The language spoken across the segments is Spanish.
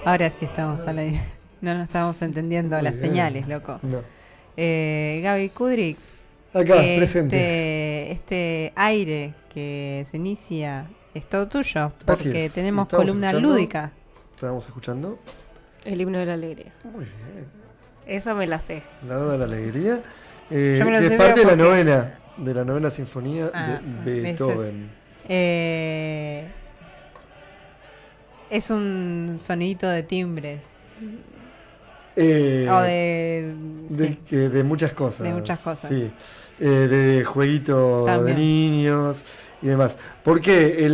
Ahora sí estamos al aire. No nos estábamos entendiendo Muy las bien. señales, loco. No. Gaby Kudrik, Acá, presente. este aire que se inicia es todo tuyo, Así porque es. Y tenemos estábamos columna escuchando. lúdica. Estábamos escuchando. El himno de la alegría. Muy bien. Esa me la sé. La Oda de la Alegría. Yo me lo Que es sé, parte pero de la porque... novena. De la novena sinfonía de Ese Beethoven. eh, es un sonidito de timbre. O Eh, de... Sí, de muchas cosas. de muchas cosas. Sí. De jueguito de También. niños y demás. Porque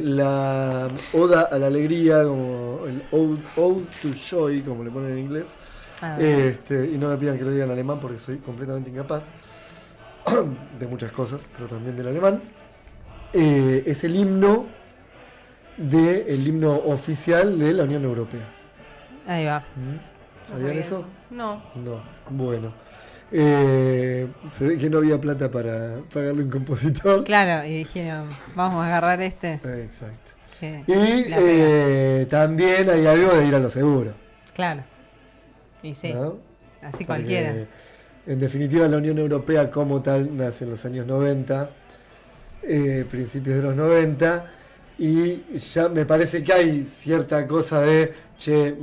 la Oda a la Alegría, como el Ode to Joy, como le ponen en inglés, Ah, y no me pidan que lo diga en alemán porque soy completamente incapaz de muchas cosas, pero también del alemán, es el himno oficial de la Unión Europea. ahí va. ¿Mm? No ¿Sabían sabía eso? No. No, bueno. Se ve que no había plata para pagarle un compositor. Claro, y dijeron, vamos a agarrar este. Exacto. que Y la pega. también hay algo de ir a lo seguro. Claro. Y sí, ¿No? así Porque, cualquiera. en definitiva, la Unión Europea como tal nace en los años 90, principios de los 90, y ya me parece que hay cierta cosa de, che,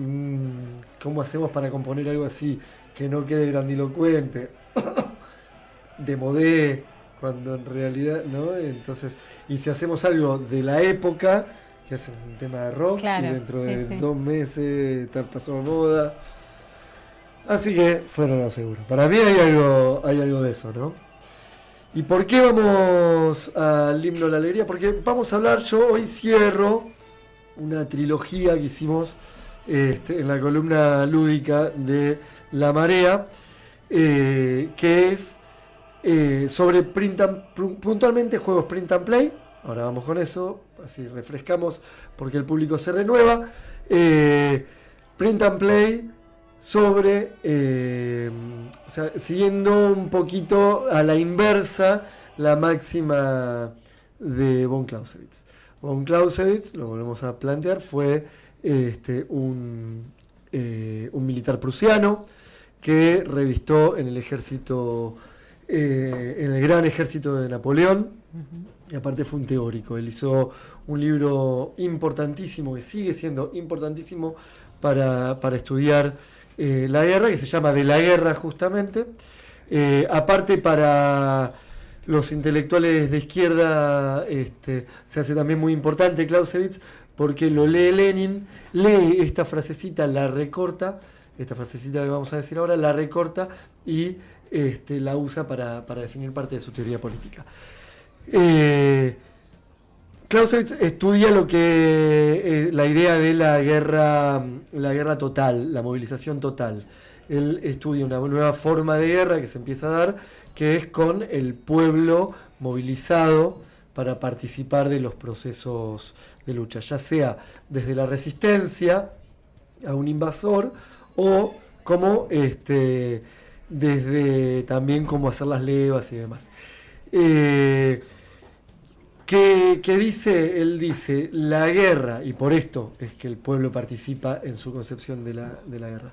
¿cómo hacemos para componer algo así que no quede grandilocuente? De modé, cuando en realidad, ¿no? Entonces, y si hacemos algo de la época, que hacen un tema de rock, Claro, y dentro sí, de sí. 2 meses pasó de moda. Así que fueron a lo seguro. Para mí hay algo de eso, ¿no? ¿Y por qué vamos al himno de la alegría? Porque vamos a hablar, yo hoy cierro una trilogía que hicimos en la columna lúdica de La Marea, que es sobre puntualmente juegos print and play. Ahora vamos con eso, así refrescamos porque el público se renueva. Print and play sobre, o sea, siguiendo un poquito a la inversa la máxima de von Clausewitz. Von Clausewitz, lo volvemos a plantear, fue un militar prusiano que revistó en el ejército, en el gran ejército de Napoleón, y aparte fue un teórico. Él hizo un libro importantísimo, que sigue siendo importantísimo para estudiar la guerra, que se llama De la guerra justamente. Aparte para los intelectuales de izquierda se hace también muy importante Clausewitz, porque lo lee Lenin, lee esta frasecita, la recorta, esta frasecita que vamos a decir ahora, la recorta y la usa para definir parte de su teoría política. Clausewitz estudia lo que la idea de la guerra total, la movilización total. Él estudia una nueva forma de guerra que se empieza a dar, que es con el pueblo movilizado para participar de los procesos de lucha, ya sea desde la resistencia a un invasor o como desde también cómo hacer las levas y demás. ¿Qué dice? Él dice, la guerra, y por esto es que el pueblo participa en su concepción de la guerra.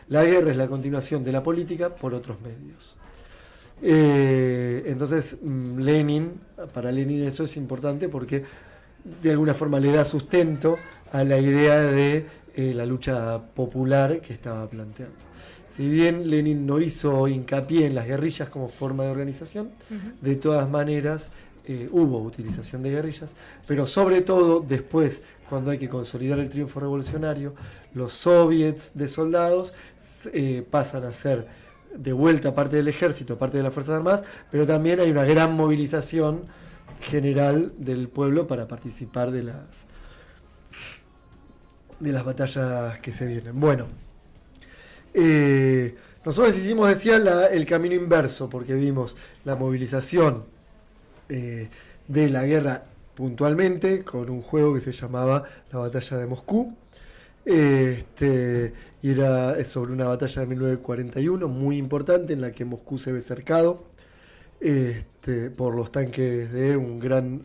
La guerra es la continuación de la política por otros medios. Entonces, para Lenin eso es importante porque de alguna forma le da sustento a la idea de la lucha popular que estaba planteando. Si bien Lenin no hizo hincapié en las guerrillas como forma de organización, de todas maneras hubo utilización de guerrillas, pero sobre todo después, cuando hay que consolidar el triunfo revolucionario, los soviets de soldados pasan a ser de vuelta parte del ejército, parte de las Fuerzas Armadas, pero también hay una gran movilización general del pueblo para participar de las batallas que se vienen. Bueno, nosotros hicimos, decía, el camino inverso, porque vimos la movilización de la guerra puntualmente con un juego que se llamaba la batalla de Moscú, y era sobre una batalla de 1941 muy importante en la que Moscú se ve cercado por los tanques de un gran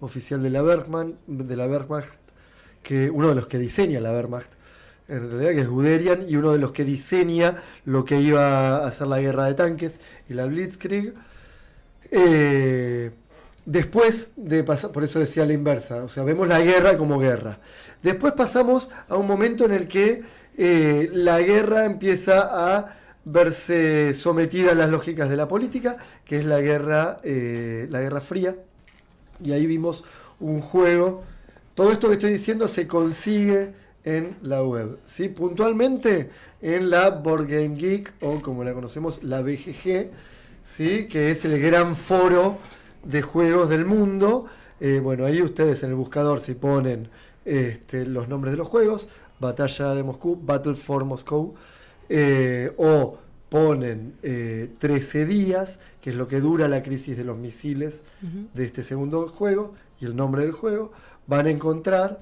oficial de la Wehrmacht, uno de los que diseña la Wehrmacht, en realidad, que es Guderian, y uno de los que diseña lo que iba a ser la guerra de tanques y la Blitzkrieg. Después de pasar, por eso decía la inversa, o sea, vemos la guerra como guerra. Después pasamos a un momento en el que la guerra empieza a verse sometida a las lógicas de la política, que es la Guerra Fría. Y ahí vimos un juego. Todo esto que estoy diciendo se consigue en la web, ¿sí? Puntualmente en la Board Game Geek, o como la conocemos, la BGG, ¿sí? Que es el gran foro de juegos del mundo. Bueno, ahí ustedes en el buscador, si ponen los nombres de los juegos, Batalla de Moscú, Battle for Moscow, o ponen 13 días, que es lo que dura la crisis de los misiles de este segundo juego, y el nombre del juego, van a encontrar,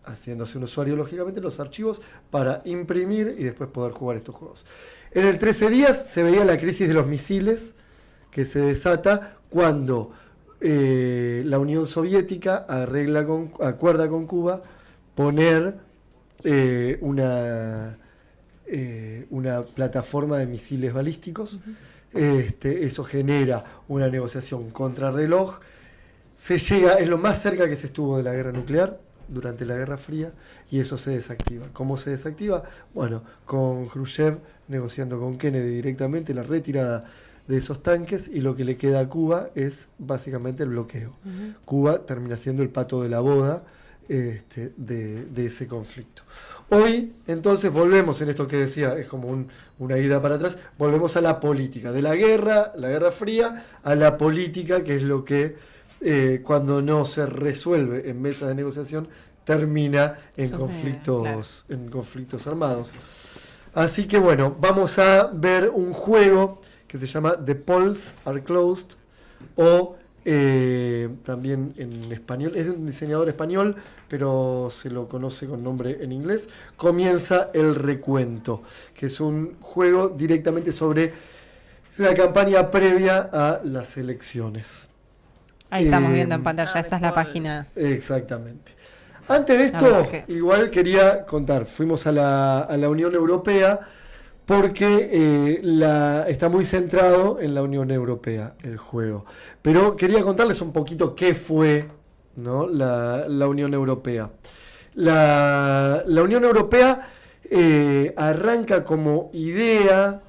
haciéndose un usuario lógicamente, los archivos para imprimir y después poder jugar estos juegos. En el 13 días se veía la crisis de los misiles, que se desata cuando la Unión Soviética acuerda con Cuba poner una plataforma de misiles balísticos. Eso genera una negociación contrarreloj. Es lo más cerca que se estuvo de la guerra nuclear durante la Guerra Fría, y eso se desactiva. ¿Cómo se desactiva? Bueno, con Khrushchev negociando con Kennedy directamente la retirada de esos tanques, y lo que le queda a Cuba es básicamente el bloqueo. Cuba termina siendo el pato de la boda de ese conflicto. Hoy, entonces, volvemos en esto que decía, es como una ida para atrás, volvemos a la política, de la Guerra Fría, a la política, que es lo que cuando no se resuelve en mesas de negociación, termina en conflictos armados. Así que bueno, vamos a ver un juego que se llama The Polls Are Closed, o también en español, es de un diseñador español, pero se lo conoce con nombre en inglés. Comienza el recuento, que es un juego directamente sobre la campaña previa a las elecciones. Ahí estamos viendo en pantalla, esa es la página. Exactamente. Antes de esto, igual quería contar, fuimos a la Unión Europea, porque está muy centrado en la Unión Europea el juego. Pero quería contarles un poquito qué fue, ¿no? la Unión Europea. La Unión Europea arranca como idea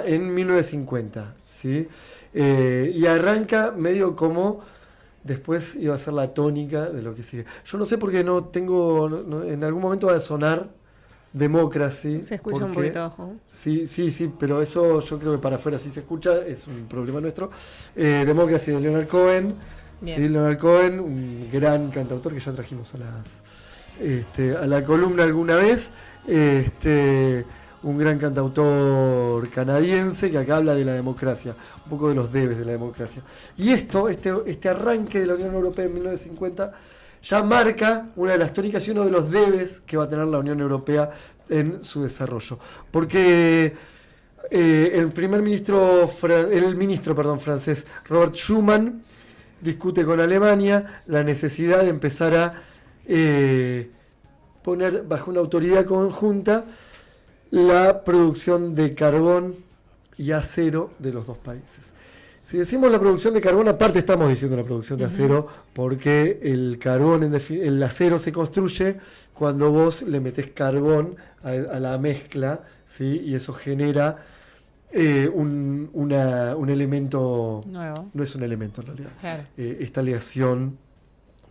en 1950, ¿sí? Y arranca medio como... Después iba a ser la tónica de lo que sigue. Yo no sé por qué en algún momento va a sonar Democracy. Se escucha un poquito abajo. Sí, pero eso yo creo que para afuera sí se escucha, es un problema nuestro. Democracy de Leonard Cohen. Sí, Leonard Cohen, un gran cantautor que ya trajimos a la columna alguna vez. Un gran cantautor canadiense que acá habla de la democracia, un poco de los debes de la democracia. Y este arranque de la Unión Europea en 1950 ya marca una de las tónicas y uno de los debes que va a tener la Unión Europea en su desarrollo. Porque el ministro francés Robert Schuman discute con Alemania la necesidad de empezar a poner bajo una autoridad conjunta la producción de carbón y acero de los dos países. Si decimos la producción de carbón, aparte estamos diciendo la producción de acero, porque el carbón, el acero se construye cuando vos le metés carbón a la mezcla, ¿sí? Y eso genera un elemento nuevo. No es un elemento en realidad. Claro. Esta aleación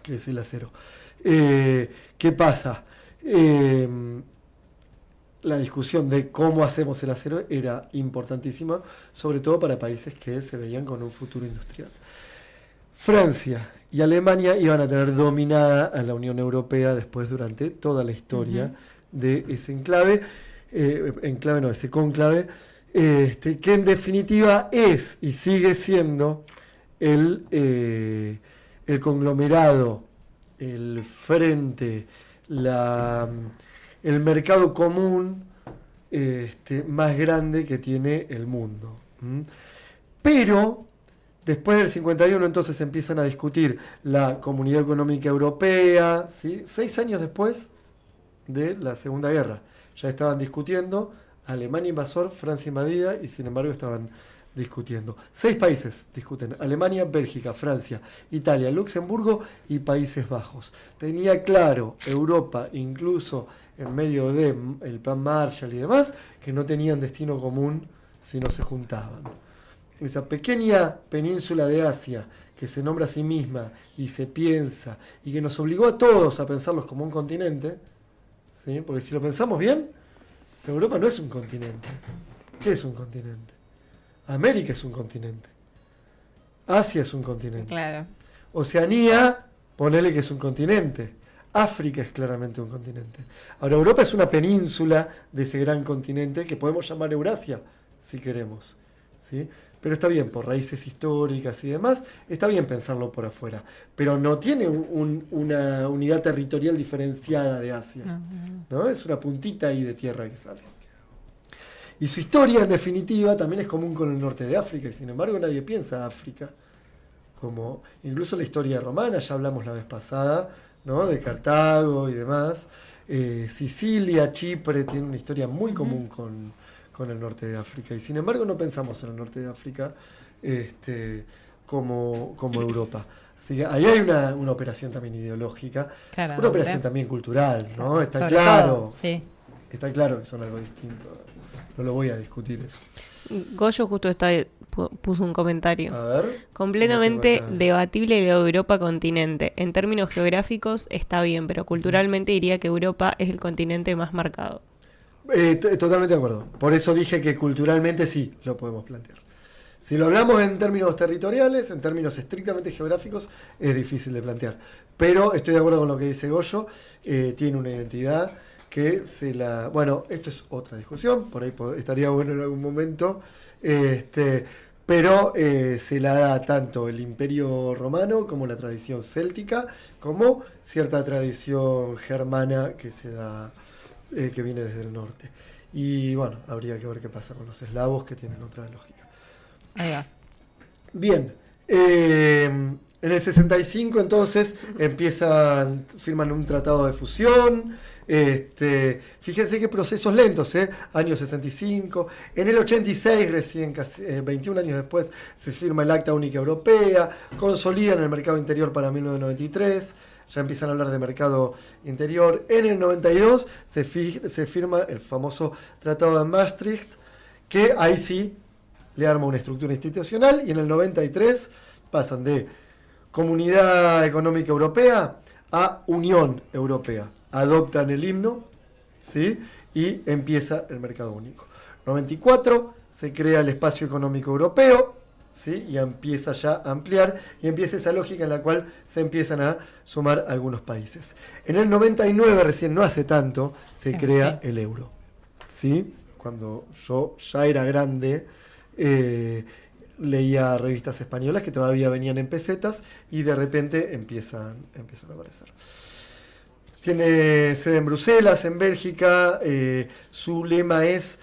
que es el acero. ¿Qué pasa? La discusión de cómo hacemos el acero era importantísima, sobre todo para países que se veían con un futuro industrial. Francia y Alemania iban a tener dominada a la Unión Europea después durante toda la historia de ese ese cónclave, que en definitiva es y sigue siendo el conglomerado, el frente, el mercado común más grande que tiene el mundo. Pero Después del 51 entonces empiezan a discutir la Comunidad Económica Europea, ¿sí? 6 años después de la Segunda Guerra. Ya estaban discutiendo, Alemania invasor, Francia invadida, y sin embargo estaban discutiendo. 6 países discuten: Alemania, Bélgica, Francia, Italia, Luxemburgo y Países Bajos. Tenía claro Europa, incluso en medio del plan Marshall y demás, que no tenían destino común si no se juntaban. Esa pequeña península de Asia que se nombra a sí misma y se piensa, y que nos obligó a todos a pensarlos como un continente, ¿sí? Porque si lo pensamos bien, Europa no es un continente. ¿Qué es un continente? América es un continente. Asia es un continente. Claro. Oceanía, ponele que es un continente. África es claramente un continente. Ahora, Europa es una península de ese gran continente que podemos llamar Eurasia, si queremos, ¿sí? Pero está bien, por raíces históricas y demás, está bien pensarlo por afuera. Pero no tiene una unidad territorial diferenciada de Asia, ¿no? Es una puntita ahí de tierra que sale. Y su historia, en definitiva, también es común con el norte de África, y sin embargo nadie piensa África. Como incluso la historia romana, ya hablamos la vez pasada, ¿no? De Cartago y demás. Sicilia, Chipre, tienen una historia muy común con el norte de África, y sin embargo no pensamos en el norte de África como Europa. Así que ahí hay una operación también ideológica, Claro, una operación también cultural, ¿no? Está Sobre claro, todo, sí. está claro que son algo distinto. No lo voy a discutir eso. Goyo justo puso un comentario. A ver. Completamente Lo tengo acá. debatible la Europa continente. En términos geográficos está bien, pero culturalmente diría que Europa es el continente más marcado. Totalmente de acuerdo. Por eso dije que culturalmente sí lo podemos plantear. Si lo hablamos en términos territoriales, en términos estrictamente geográficos, es difícil de plantear. Pero estoy de acuerdo con lo que dice Goyo, tiene una identidad que se la... Bueno, esto es otra discusión, por ahí estaría bueno en algún momento, pero se la da tanto el Imperio Romano como la tradición céltica, como cierta tradición germana que se da... que viene desde el norte. Y bueno, habría que ver qué pasa con los eslavos, que tienen otra lógica. Ahí va. Bien, en el 65 entonces firman un tratado de fusión. Fíjense qué procesos lentos, año 65. En el 86, recién casi 21 años después, se firma el Acta Única Europea, consolidan el mercado interior para 1993. Ya empiezan a hablar de mercado interior. En el 92 se firma el famoso Tratado de Maastricht, que ahí sí le arma una estructura institucional, y en el 93 pasan de Comunidad Económica Europea a Unión Europea. Adoptan el himno, ¿sí? Y empieza el mercado único. 94 se crea el Espacio Económico Europeo, ¿sí? Y empieza ya a ampliar, y empieza esa lógica en la cual se empiezan a sumar algunos países. En el 99, recién no hace tanto, se crea el euro, ¿sí? Cuando yo ya era grande, leía revistas españolas que todavía venían en pesetas, y de repente empiezan a aparecer. Tiene sede en Bruselas, en Bélgica. Su lema es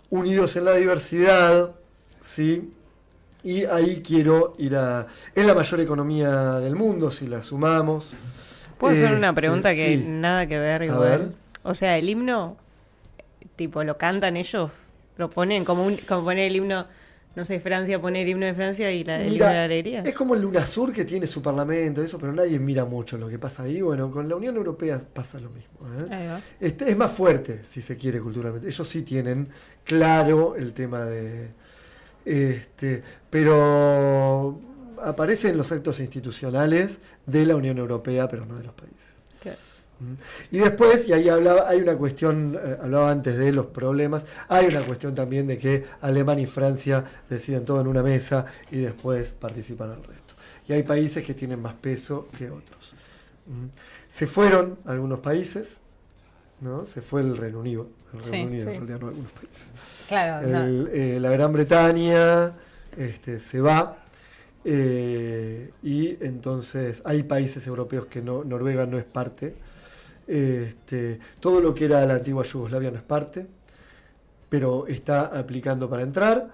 Unidos en la diversidad, ¿sí? Y ahí quiero ir a... Es la mayor economía del mundo, si la sumamos. ¿Puedo hacer una pregunta que sí. nada que ver A igual? ver. O sea, el himno, tipo, ¿lo cantan ellos? ¿Lo ponen como poner el himno, no sé, Francia, poner el himno de Francia y el himno de la alegría? Es como el UNASUR, que tiene su parlamento, eso, pero nadie mira mucho lo que pasa ahí. Bueno, con la Unión Europea pasa lo mismo, Ahí va. es más fuerte, si se quiere, culturalmente. Ellos sí tienen claro el tema de... pero aparece en los actos institucionales de la Unión Europea, pero no de los países. Claro. Y después, y ahí hay una cuestión, hablaba antes de los problemas, hay una cuestión también de que Alemania y Francia deciden todo en una mesa y después participan el resto. Y hay países que tienen más peso que otros. Se fueron algunos países, ¿no? Se fue el Reino Unido, Sí, en sí. realidad no algunos países. Claro, no. La Gran Bretaña se va, y entonces hay países europeos que no, Noruega no es parte. Todo lo que era la antigua Yugoslavia no es parte, pero está aplicando para entrar.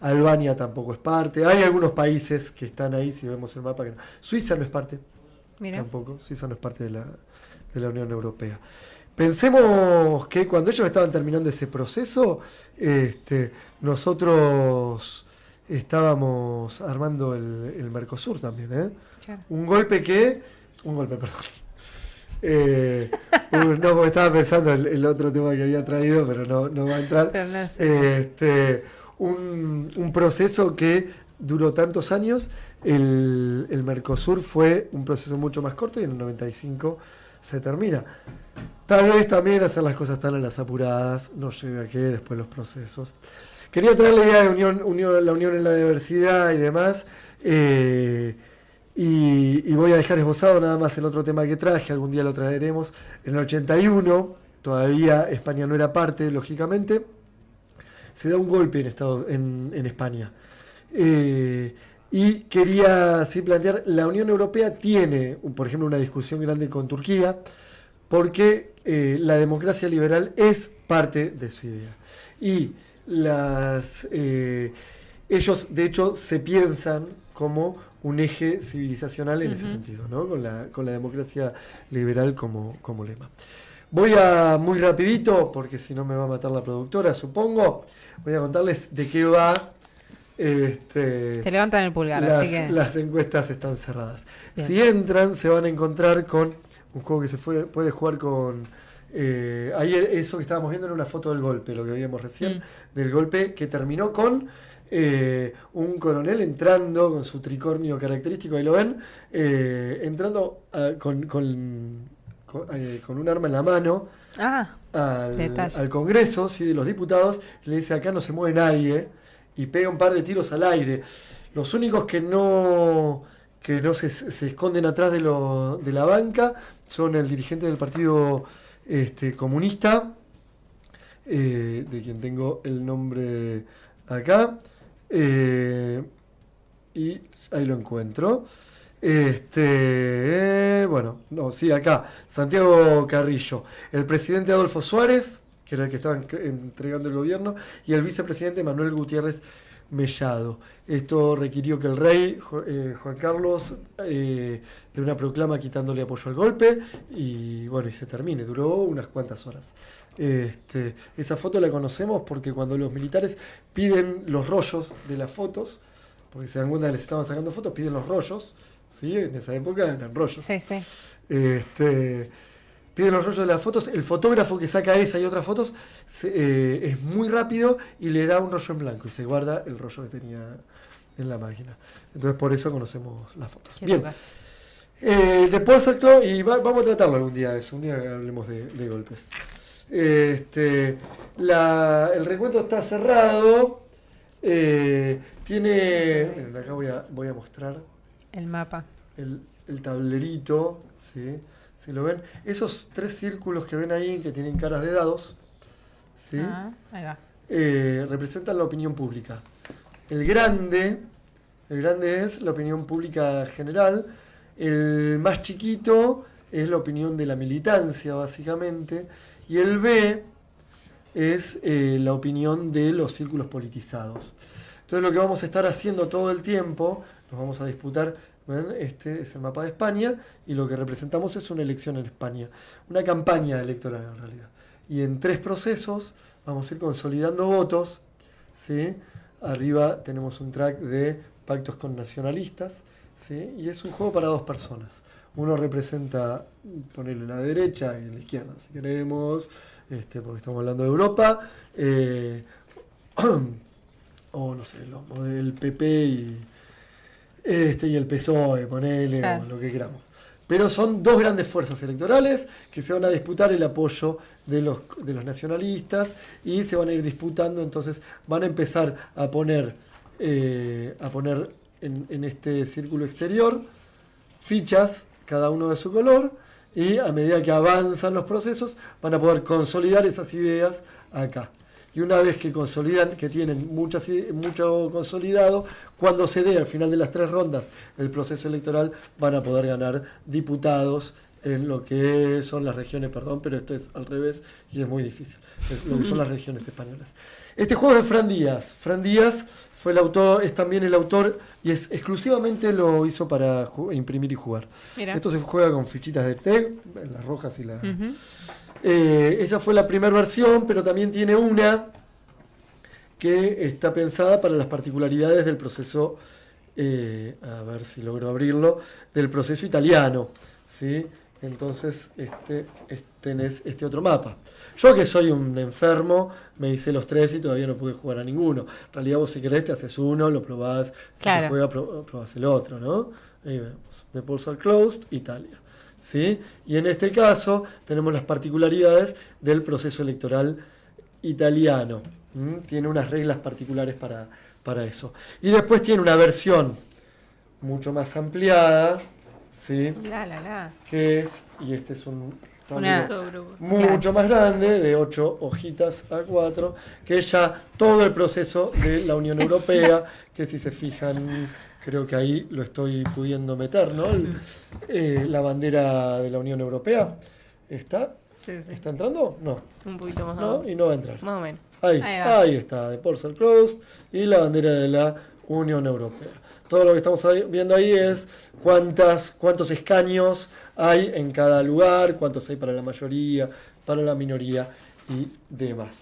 Albania tampoco es parte. Hay algunos países que están ahí, si vemos el mapa, que no. Suiza no es parte. Mira. Tampoco. Suiza no es parte de la Unión Europea. Pensemos que cuando ellos estaban terminando ese proceso, nosotros estábamos armando el Mercosur también, ¿eh? Claro. Un golpe, perdón. No, porque estaba pensando el otro tema que había traído, pero no va a entrar. Pero no sé. Un proceso que duró tantos años. El Mercosur fue un proceso mucho más corto y en el 95 se termina. Tal vez también hacer las cosas tan a las apuradas nos lleve a que después los procesos. Quería traer la idea de la unión en la diversidad y demás. Y voy a dejar esbozado nada más el otro tema que traje, algún día lo traeremos. En el 81, todavía España no era parte, lógicamente, se da un golpe en España. Y quería plantear, la Unión Europea tiene, por ejemplo, una discusión grande con Turquía, porque la democracia liberal es parte de su idea. Y ellos, de hecho, se piensan como un eje civilizacional en ese sentido, ¿no? Con la democracia liberal como lema. Voy a muy rapidito, porque si no me va a matar la productora, supongo. Voy a contarles de qué va. Te levantan el pulgar, así que... Las encuestas están cerradas. Bien. Si entran, se van a encontrar con un juego que puede jugar con... ayer eso que estábamos viendo era una foto del golpe, lo que veíamos recién, del golpe que terminó con un coronel entrando con su tricornio característico, ahí lo ven, entrando con un arma en la mano al Congreso, ¿sí?, de los diputados, le dice: acá no se mueve nadie, y pega un par de tiros al aire. Los únicos que no se esconden atrás de la banca son el dirigente del Partido Comunista, de quien tengo el nombre acá, y ahí lo encuentro. Acá, Santiago Carrillo, el presidente Adolfo Suárez, que era el que estaba entregando el gobierno, y el vicepresidente Manuel Gutiérrez Mellado. Esto requirió que el rey Juan Carlos de una proclama quitándole apoyo al golpe y se termine. Duró unas cuantas horas. Esa foto la conocemos porque cuando los militares piden los rollos de las fotos, porque se dan cuenta que les estaban sacando fotos, piden los rollos, ¿sí? En esa época eran rollos. Sí, sí. Piden los rollos de las fotos, el fotógrafo que saca esa y otras fotos es muy rápido y le da un rollo en blanco y se guarda el rollo que tenía en la máquina. Entonces por eso conocemos las fotos. Bien, de Paul Sarclay, y vamos a tratarlo algún día eso, un día que hablemos de golpes. El recuento está cerrado. Acá voy a mostrar el mapa, el tablerito, ¿sí? Si lo ven, esos 3 círculos que ven ahí, que tienen caras de dados, ¿sí? Ahí va. Representan la opinión pública. El grande es la opinión pública general. El más chiquito es la opinión de la militancia, básicamente. Y el B es la opinión de los círculos politizados. Entonces lo que vamos a estar haciendo todo el tiempo, nos vamos a disputar. ¿Ven? Este es el mapa de España y lo que representamos es una elección en España, una campaña electoral en realidad. Y en 3 procesos vamos a ir consolidando votos, ¿sí? Arriba tenemos un track de pactos con nacionalistas, ¿sí? Y es un juego para 2 personas. Uno representa, ponerle la derecha y la izquierda, si queremos, porque estamos hablando de Europa, o no sé, el PP y el PSOE, ponele, o lo que queramos. Pero son 2 grandes fuerzas electorales que se van a disputar el apoyo de los nacionalistas y se van a ir disputando, entonces van a empezar a poner en este círculo exterior fichas, cada uno de su color, y a medida que avanzan los procesos van a poder consolidar esas ideas acá. Y una vez que consolidan, que tienen mucho consolidado, cuando se dé al final de las 3 rondas el proceso electoral, van a poder ganar diputados en lo que son las regiones, perdón, pero esto es al revés y es muy difícil. Es lo que son las regiones españolas. Este juego es de Fran Díaz. Fran Díaz fue el autor, es también el autor y es exclusivamente lo hizo para imprimir y jugar. Mira. Esto se juega con fichitas de té, las rojas y las... esa fue la primera versión, pero también tiene una que está pensada para las particularidades del proceso, a ver si logro abrirlo, del proceso italiano, ¿sí? Entonces tenés este otro mapa. Yo que soy un enfermo, me hice los 3 y todavía no pude jugar a ninguno. En realidad vos si querés te haces uno, lo probás, si Claro. te juega probás el otro, ¿no? Ahí vemos, The Polls Are Closed, Italia. ¿Sí? Y en este caso tenemos las particularidades del proceso electoral italiano. Tiene unas reglas particulares para eso. Y después tiene una versión mucho más ampliada, ¿sí? Que es, y este es un Una- tablero mucho más grande, de 8 hojitas a 4, que es ya todo el proceso de la Unión Europea, que si se fijan, creo que ahí lo estoy pudiendo meter, ¿no? La bandera de la Unión Europea, ¿está? Sí, sí. ¿Está entrando? No. Un poquito más No, abajo. y no va a entrar. Más o menos. Ahí Ahí va. está, The Polls Are Closed y la bandera de la Unión Europea. Todo lo que estamos viendo ahí es cuántos escaños hay en cada lugar, cuántos hay para la mayoría, para la minoría y demás.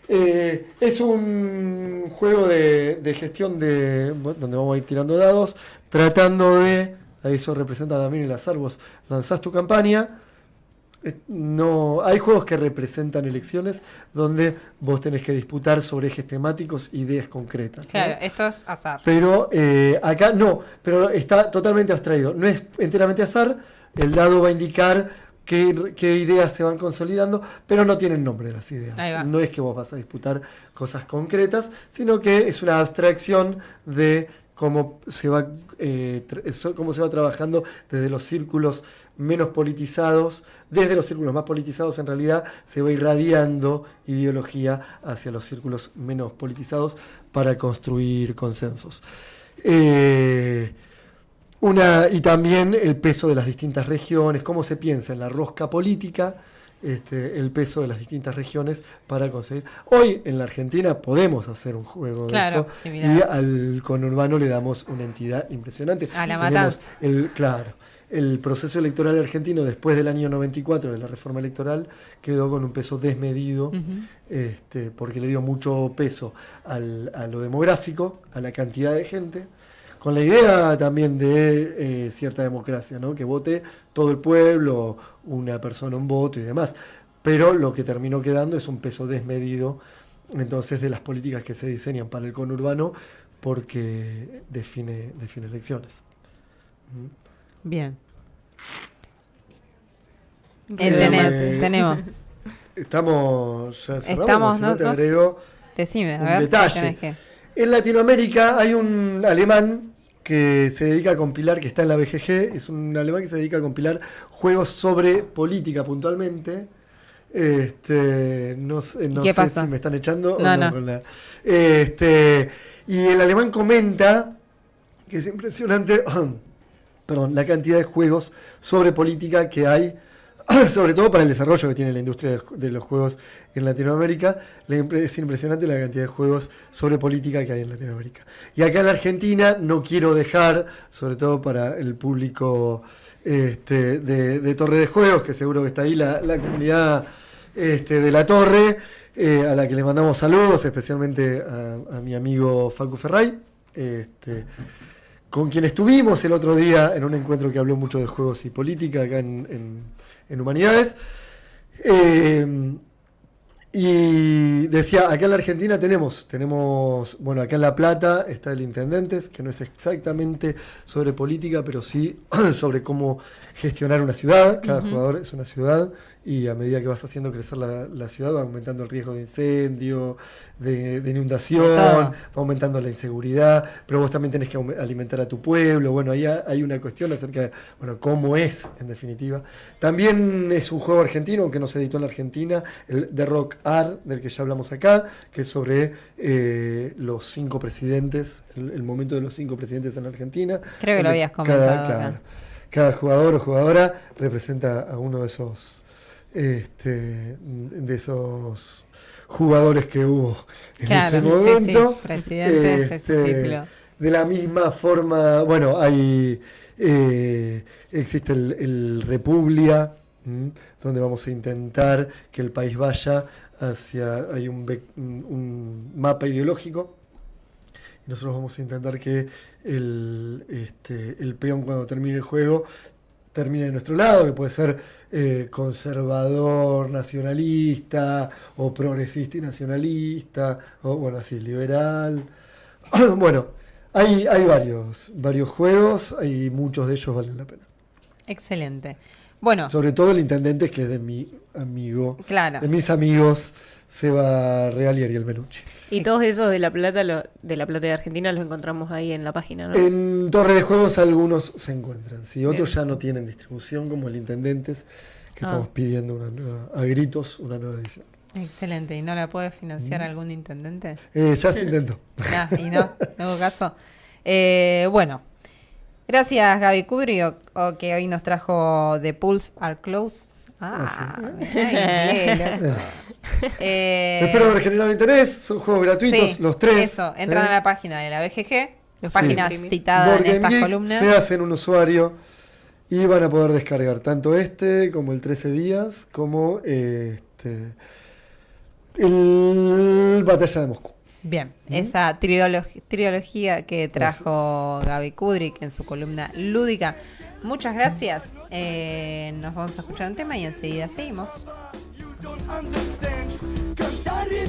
Es un juego de gestión donde vamos a ir tirando dados, tratando de, eso representa también el azar, vos lanzás tu campaña. No, hay juegos que representan elecciones donde vos tenés que disputar sobre ejes temáticos, ideas concretas, ¿no? Claro, esto es azar. Pero acá no, pero está totalmente abstraído. No es enteramente azar, el dado va a indicar qué ideas se van consolidando, pero no tienen nombre las ideas. Ahí va. No es que vos vas a disputar cosas concretas, sino que es una abstracción de cómo se va trabajando desde los círculos menos politizados. Desde los círculos más politizados en realidad se va irradiando ideología hacia los círculos menos politizados para construir consensos. Y también el peso de las distintas regiones, cómo se piensa en la rosca política, el peso de las distintas regiones para conseguir. Hoy en la Argentina podemos hacer un juego Claro, de esto sí, mirá. y al conurbano le damos una entidad impresionante. A la Tenemos matanza. el proceso electoral argentino después del año 94 de la reforma electoral quedó con un peso desmedido, porque le dio mucho peso a lo demográfico, a la cantidad de gente, con la idea también de cierta democracia, ¿no? Que vote todo el pueblo, una persona un voto y demás. Pero lo que terminó quedando es un peso desmedido, entonces, de las políticas que se diseñan para el conurbano, porque define elecciones. Bien. Eh, Tenemos. Estamos, ya cerramos, Estamos, si no ¿no? te agrego Decime, a un ver. detalle. tenés que- En Latinoamérica hay un alemán que se dedica a compilar, que está en la BGG, es un alemán que se dedica a compilar juegos sobre política puntualmente. No sé ¿Qué pasa? si me están echando No, o no. no. Y el alemán comenta que es impresionante perdón, la cantidad de juegos sobre política que hay, sobre todo para el desarrollo que tiene la industria de los juegos en Latinoamérica. Es impresionante la cantidad de juegos sobre política que hay en Latinoamérica. Y acá en la Argentina no quiero dejar, sobre todo para el público de Torre de Juegos, que seguro que está ahí la comunidad de la Torre, a la que le mandamos saludos, especialmente a mi amigo Facu Ferray, con quien estuvimos el otro día en un encuentro que habló mucho de juegos y política acá en Humanidades. Y decía, acá en la Argentina tenemos, bueno, acá en La Plata está el Intendentes, que no es exactamente sobre política, pero sí sobre cómo gestionar una ciudad. Cada jugador es una ciudad, y a medida que vas haciendo crecer la ciudad va aumentando el riesgo de incendio, de inundación, va aumentando la inseguridad, pero vos también tenés que alimentar a tu pueblo. Bueno, ahí hay una cuestión acerca de, bueno, cómo es, en definitiva. También es un juego argentino, aunque no se editó en la Argentina, el The Rock Art, del que ya hablamos acá, que es sobre los 5 presidentes, el momento de los 5 presidentes en la Argentina. Creo que lo habías comentado acá. cada jugador o jugadora representa a uno de esos jugadores que hubo en Claro, ese sí, momento. sí, presidente es ese título. De la misma forma, bueno, existe el Republia, donde vamos a intentar que el país vaya hay un mapa ideológico, y nosotros vamos a intentar que el peón, cuando termine el juego, termine de nuestro lado, que puede ser conservador, nacionalista, o progresista y nacionalista, o bueno, así, liberal. Bueno, hay varios juegos, y muchos de ellos valen la pena. Excelente. Bueno, Sobre todo el intendente, que es de mi amigo, claro. de mis amigos, Seba Real y Ariel Menucci. Y todos esos de La Plata, de La Plata de Argentina, los encontramos ahí en la página, ¿no? En Torre de Juegos algunos se encuentran, sí, otros Bien. ya no tienen distribución, como el Intendentes, que Ah. estamos pidiendo a gritos una nueva edición. Excelente. ¿Y no la puede financiar algún intendente? Ya se intentó. Y no hubo caso. Bueno, gracias Gaby Kudri, que hoy nos trajo The Pools Are Closed. Inglés, loco. Espero haber generado interés, son juegos gratuitos, Sí, los tres. Eso, entran a la página de la BGG, las Sí. páginas citadas Board en Game estas Geek, columnas. se hacen un usuario y van a poder descargar tanto como el 13 días, como el Batalla de Moscú. Bien, esa trilogía que trajo Gaby Kudrik en su columna lúdica. Muchas gracias. Nos vamos a escuchar un tema y enseguida seguimos. Don't understand. Cantar y